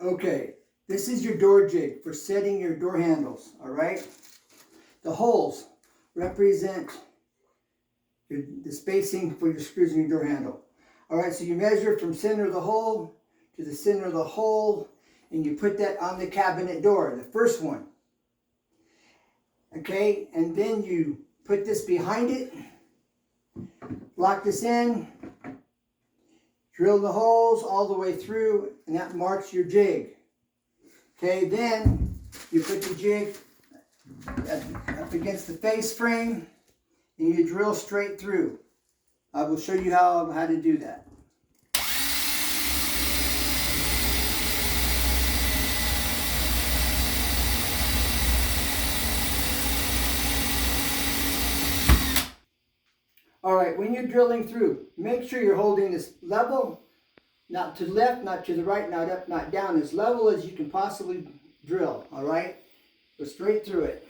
Okay, this is your door jig for setting your door handles, all right? The holes represent the spacing for your screws in your door handle. All right, so you measure from center of the hole to the center of the hole, and you put that on the cabinet door, the first one. Okay, and then you put this behind it, lock this in, drill the holes all the way through, and that marks your jig. Okay, then you put the jig up against the face frame, and you drill straight through. I will show you how to do that. All right, when you're drilling through, make sure you're holding this level, not to the left, not to the right, not up, not down, as level as you can possibly drill, all right? Go straight through it.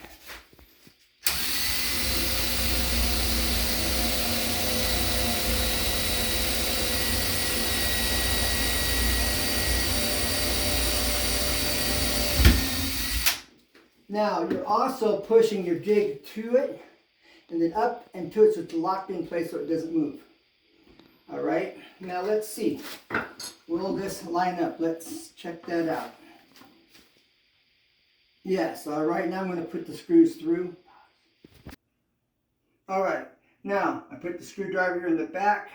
Now, you're also pushing your jig to it, and then up and to it so it's locked in place so it doesn't move. All right, now let's see. Will this line up? Let's check that out. Yes, all right, now I'm going to put the screws through. All right, now I put the screwdriver in the back.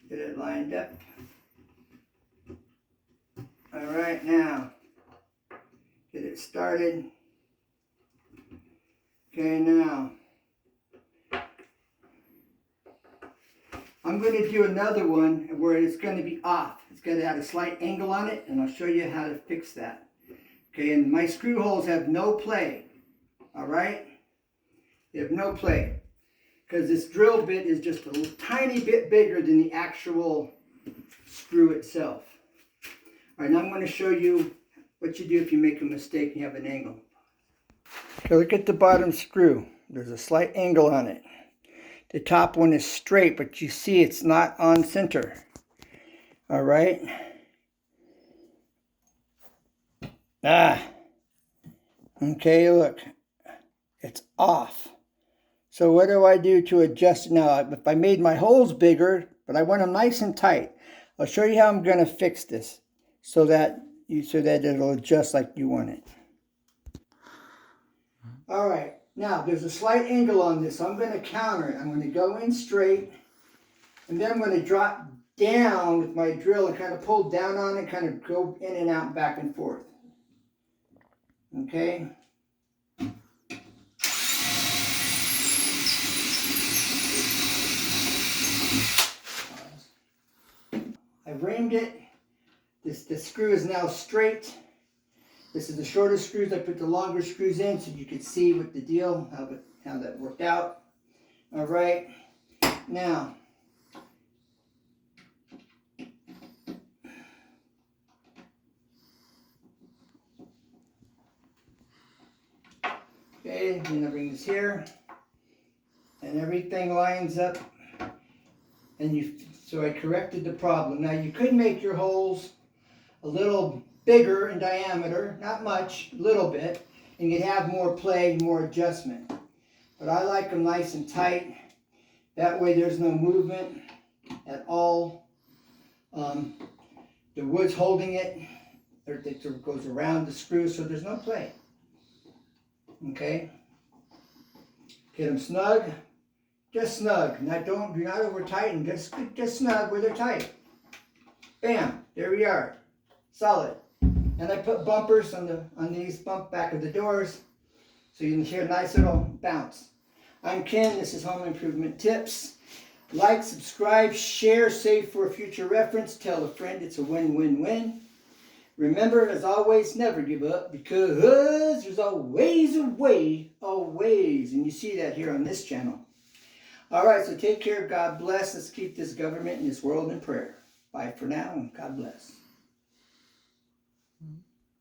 Get it lined up. All right, now get it started. Okay, now I'm going to do another one where it's going to be off. It's going to have a slight angle on it, and I'll show you how to fix that. Okay, and my screw holes have no play. All right, they have no play because this drill bit is just a tiny bit bigger than the actual screw itself. All right, now I'm going to show you what you do if you make a mistake and you have an angle. Okay, look at the bottom screw. There's a slight angle on it. The top one is straight, but you see it's not on center. All right. Okay, look. It's off. So what do I do to adjust it now? If I made my holes bigger, but I want them nice and tight, I'll show you how I'm going to fix this so that it'll adjust like you want it. All right, now there's a slight angle on this, so I'm going to counter it. I'm going to go in straight, and then I'm going to drop down with my drill and kind of pull down on it, kind of go in and out, back and forth. Okay. I've reamed it. The screw is now straight. This is the shortest screws. I put the longer screws in so you can see what the deal, how that worked out. All right, now okay, then I bring this here, and everything lines up. And so I corrected the problem. Now you could make your holes a little bigger in diameter, not much, a little bit, and you'd have more play, more adjustment. But I like them nice and tight. That way there's no movement at all. The wood's holding it. Everything goes around the screw, so there's no play. Okay? Get them snug. Just snug. Now do not over tighten. Just snug where they're tight. Bam! There we are. Solid. And I put bumpers on these back of the doors, so you can hear a nice little bounce. I'm Ken. This is Home Improvement Tips. Like, subscribe, share, save for future reference. Tell a friend. It's a win-win-win. Remember, as always, never give up, because there's always a way, always. And you see that here on this channel. All right, so take care. God bless. Let's keep this government and this world in prayer. Bye for now, and God bless.